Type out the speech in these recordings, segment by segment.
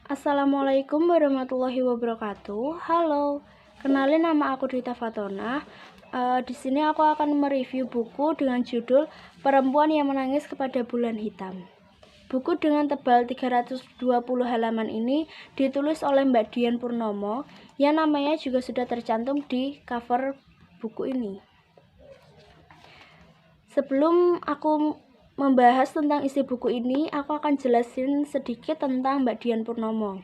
Assalamualaikum warahmatullahi wabarakatuh. Halo, kenalin nama aku Dita Fatona. Di sini aku akan mereview buku dengan judul Perempuan yang Menangis Kepada Bulan Hitam. Buku dengan tebal 320 halaman ini ditulis oleh Mbak Dian Purnomo, yang namanya juga sudah tercantum di cover buku ini. Sebelum aku membahas tentang isi buku ini, aku akan jelasin sedikit tentang Mbak Dian Purnomo.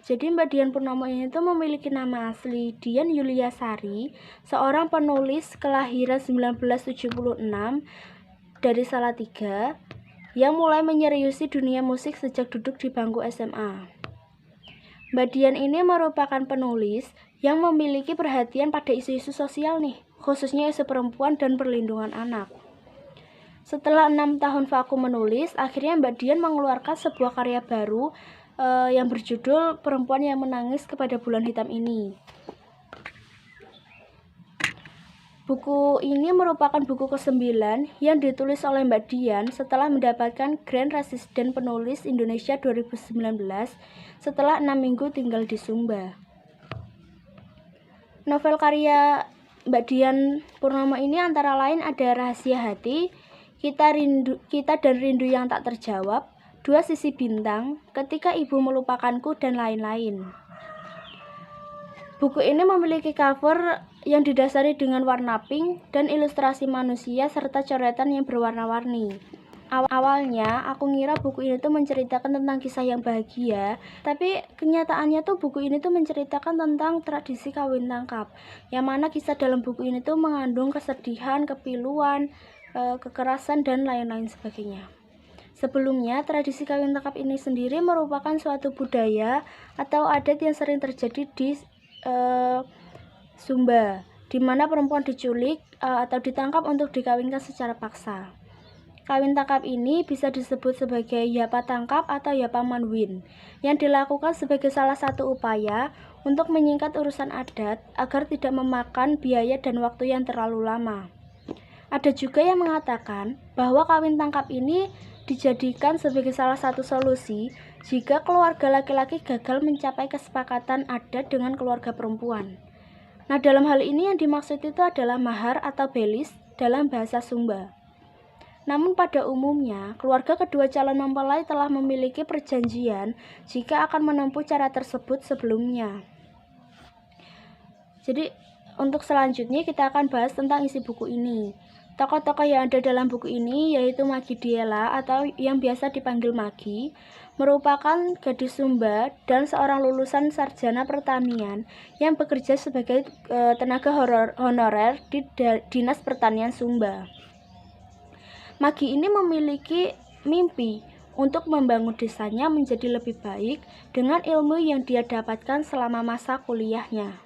Jadi Mbak Dian Purnomo ini tuh memiliki nama asli Dian Yuliasari, seorang penulis kelahiran 1976 dari Salatiga, yang mulai menyeriusi dunia musik sejak duduk di bangku SMA. Mbak Dian ini merupakan penulis yang memiliki perhatian pada isu-isu sosial nih, khususnya isu perempuan dan perlindungan anak. Setelah 6 tahun vakum menulis, akhirnya Mbak Dian mengeluarkan sebuah karya baru yang berjudul Perempuan yang Menangis Kepada Bulan Hitam ini. Buku ini merupakan buku ke-9 yang ditulis oleh Mbak Dian setelah mendapatkan Grand Residen Penulis Indonesia 2019 setelah 6 minggu tinggal di Sumba. Novel karya Mbak Dian Purnomo ini antara lain ada Rahasia Hati, Kita dan Rindu Yang Tak Terjawab, Dua Sisi Bintang, Ketika Ibu Melupakanku, dan lain-lain. Buku ini memiliki cover yang didasari dengan warna pink dan ilustrasi manusia serta coretan yang berwarna-warni. Awalnya aku ngira buku ini tuh menceritakan tentang kisah yang bahagia, tapi kenyataannya tuh buku ini tuh menceritakan tentang tradisi kawin tangkap, yang mana kisah dalam buku ini tuh mengandung kesedihan, kepiluan, kekerasan, dan lain-lain sebagainya. Sebelumnya, tradisi kawin tangkap ini sendiri merupakan suatu budaya atau adat yang sering terjadi di Sumba, di mana perempuan diculik atau ditangkap untuk dikawinkan secara paksa. Kawin tangkap ini bisa disebut sebagai yapa tangkap atau yapa manwin, yang dilakukan sebagai salah satu upaya untuk menyingkat urusan adat agar tidak memakan biaya dan waktu yang terlalu lama. Ada juga yang mengatakan bahwa kawin tangkap ini dijadikan sebagai salah satu solusi jika keluarga laki-laki gagal mencapai kesepakatan adat dengan keluarga perempuan. Nah, dalam hal ini yang dimaksud itu adalah mahar atau belis dalam bahasa Sumba. Namun pada umumnya, keluarga kedua calon mempelai telah memiliki perjanjian jika akan menempuh cara tersebut sebelumnya. Jadi, untuk selanjutnya kita akan bahas tentang isi buku ini. Tokoh-tokoh yang ada dalam buku ini yaitu Magi Diela atau yang biasa dipanggil Magi, merupakan gadis Sumba dan seorang lulusan sarjana pertanian yang bekerja sebagai tenaga honorer di Dinas Pertanian Sumba. Magi ini memiliki mimpi untuk membangun desanya menjadi lebih baik dengan ilmu yang dia dapatkan selama masa kuliahnya.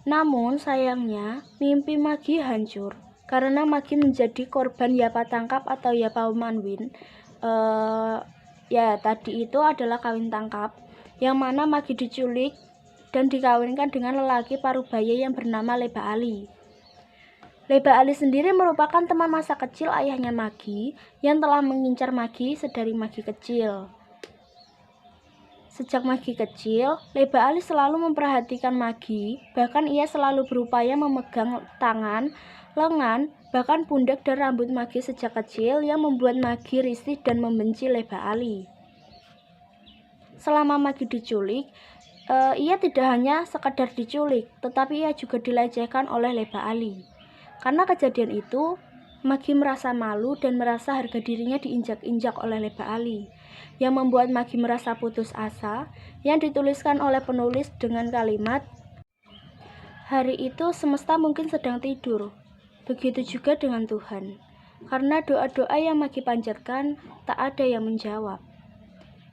Namun sayangnya mimpi Magi hancur karena Magi menjadi korban yapa tangkap atau yapa manwin. Tadi itu adalah kawin tangkap, yang mana Magi diculik dan dikawinkan dengan lelaki parubaya yang bernama Leba Ali. Leba Ali sendiri merupakan teman masa kecil ayahnya Magi yang telah mengincar Magi sedari Magi kecil. Sejak Magi kecil, Leba Ali selalu memperhatikan Magi, bahkan ia selalu berupaya memegang tangan, lengan, bahkan pundak dan rambut Magi sejak kecil yang membuat Magi risih dan membenci Leba Ali. Selama Magi diculik, ia tidak hanya sekadar diculik, tetapi ia juga dilecehkan oleh Leba Ali. Karena kejadian itu, Magi merasa malu dan merasa harga dirinya diinjak-injak oleh Leba Ali, yang membuat Magi merasa putus asa, yang dituliskan oleh penulis dengan kalimat, "Hari itu semesta mungkin sedang tidur, begitu juga dengan Tuhan, karena doa-doa yang Magi panjatkan tak ada yang menjawab."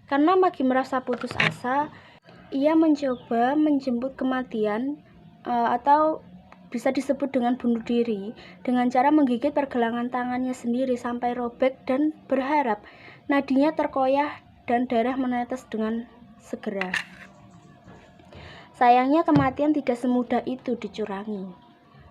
Karena Magi merasa putus asa, ia mencoba menjemput kematian atau bisa disebut dengan bunuh diri dengan cara menggigit pergelangan tangannya sendiri sampai robek dan berharap nadinya terkoyah dan darah menetes dengan segera. Sayangnya kematian tidak semudah itu dicurangi.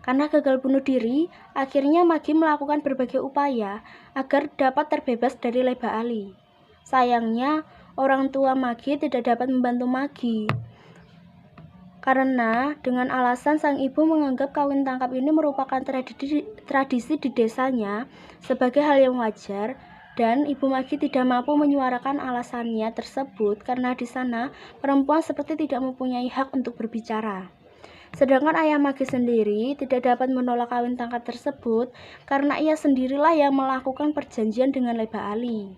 Karena gagal bunuh diri, akhirnya Magi melakukan berbagai upaya agar dapat terbebas dari Leba Ali. Sayangnya, orang tua Magi tidak dapat membantu Magi. Karena dengan alasan sang ibu menganggap kawin tangkap ini merupakan tradisi di desanya sebagai hal yang wajar, dan Ibu Magi tidak mampu menyuarakan alasannya tersebut karena di sana perempuan seperti tidak mempunyai hak untuk berbicara. Sedangkan ayah Magi sendiri tidak dapat menolak kawin tangkap tersebut karena ia sendirilah yang melakukan perjanjian dengan Leba Ali.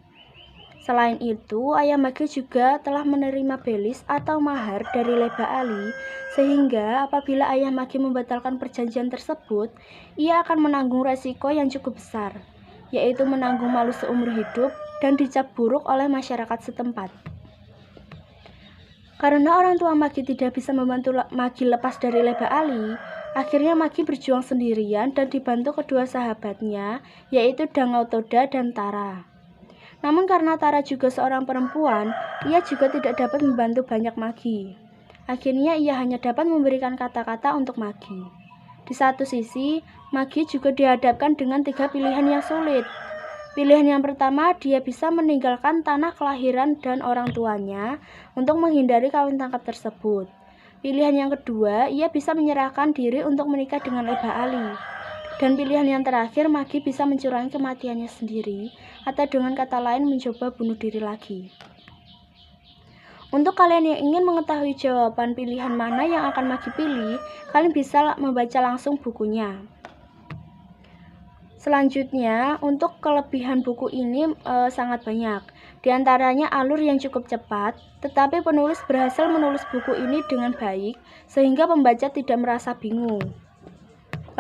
Selain itu, ayah Magi juga telah menerima belis atau mahar dari Leba Ali, sehingga apabila ayah Magi membatalkan perjanjian tersebut, ia akan menanggung resiko yang cukup besar, yaitu menanggung malu seumur hidup dan dicap buruk oleh masyarakat setempat. Karena orang tua Magi tidak bisa membantu Magi lepas dari Leba Ali, akhirnya Magi berjuang sendirian dan dibantu kedua sahabatnya, yaitu Dangau Toda dan Tara. Namun karena Tara juga seorang perempuan, ia juga tidak dapat membantu banyak Magi. Akhirnya ia hanya dapat memberikan kata-kata untuk Magi. Di satu sisi, Magi juga dihadapkan dengan 3 pilihan yang sulit. Pilihan yang pertama, dia bisa meninggalkan tanah kelahiran dan orang tuanya untuk menghindari kawin tangkap tersebut. Pilihan yang kedua, ia bisa menyerahkan diri untuk menikah dengan Leba Ali. Dan pilihan yang terakhir, Magi bisa mencurangi kematiannya sendiri, atau dengan kata lain mencoba bunuh diri lagi. Untuk kalian yang ingin mengetahui jawaban pilihan mana yang akan Magi pilih, kalian bisa membaca langsung bukunya. Selanjutnya, untuk kelebihan buku ini sangat banyak. Di antaranya alur yang cukup cepat, tetapi penulis berhasil menulis buku ini dengan baik, sehingga pembaca tidak merasa bingung.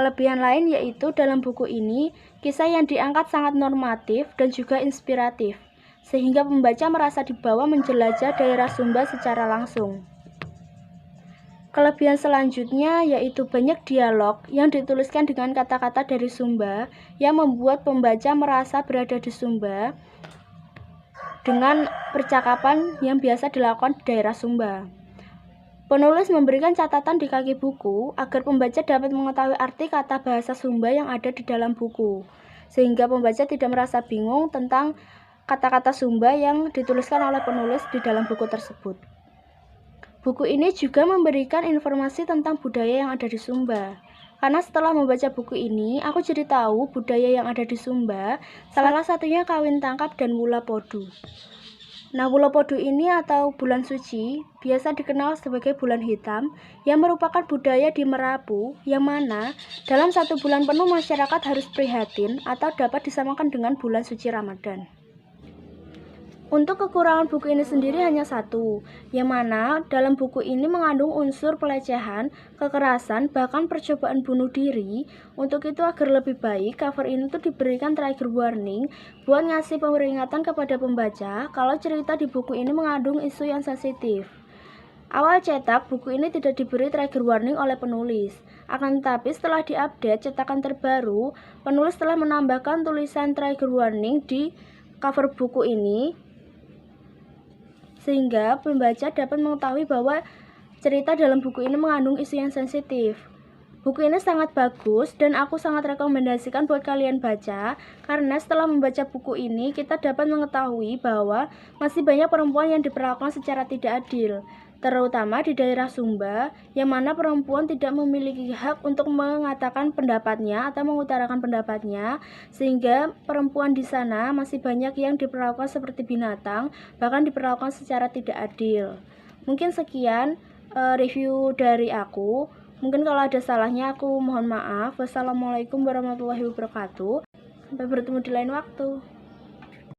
Kelebihan lain yaitu dalam buku ini, kisah yang diangkat sangat normatif dan juga inspiratif, sehingga pembaca merasa dibawa menjelajah daerah Sumba secara langsung. Kelebihan selanjutnya yaitu banyak dialog yang dituliskan dengan kata-kata dari Sumba yang membuat pembaca merasa berada di Sumba dengan percakapan yang biasa dilakukan di daerah Sumba. Penulis memberikan catatan di kaki buku agar pembaca dapat mengetahui arti kata bahasa Sumba yang ada di dalam buku, sehingga pembaca tidak merasa bingung tentang kata-kata Sumba yang dituliskan oleh penulis di dalam buku tersebut. Buku ini juga memberikan informasi tentang budaya yang ada di Sumba. Karena setelah membaca buku ini, aku jadi tahu budaya yang ada di Sumba, salah satunya kawin tangkap dan wula podu. Nah, wula podu ini atau bulan suci biasa dikenal sebagai bulan hitam yang merupakan budaya di Merapu yang mana dalam 1 bulan penuh masyarakat harus prihatin atau dapat disamakan dengan bulan suci Ramadan. Untuk kekurangan buku ini sendiri hanya satu, yang mana dalam buku ini mengandung unsur pelecehan, kekerasan, bahkan percobaan bunuh diri. Untuk itu agar lebih baik, cover ini tuh diberikan trigger warning buat ngasih peringatan kepada pembaca kalau cerita di buku ini mengandung isu yang sensitif. Awal cetak, buku ini tidak diberi trigger warning oleh penulis. Akan tetapi setelah diupdate cetakan terbaru, penulis telah menambahkan tulisan trigger warning di cover buku ini, sehingga pembaca dapat mengetahui bahwa cerita dalam buku ini mengandung isu yang sensitif. Buku ini sangat bagus dan aku sangat rekomendasikan buat kalian baca, karena setelah membaca buku ini kita dapat mengetahui bahwa masih banyak perempuan yang diperlakukan secara tidak adil, terutama di daerah Sumba, yang mana perempuan tidak memiliki hak untuk mengatakan pendapatnya atau mengutarakan pendapatnya, sehingga perempuan di sana masih banyak yang diperlakukan seperti binatang, bahkan diperlakukan secara tidak adil. Mungkin sekian review dari aku. Mungkin kalau ada salahnya aku mohon maaf. Wassalamualaikum warahmatullahi wabarakatuh. Sampai bertemu di lain waktu.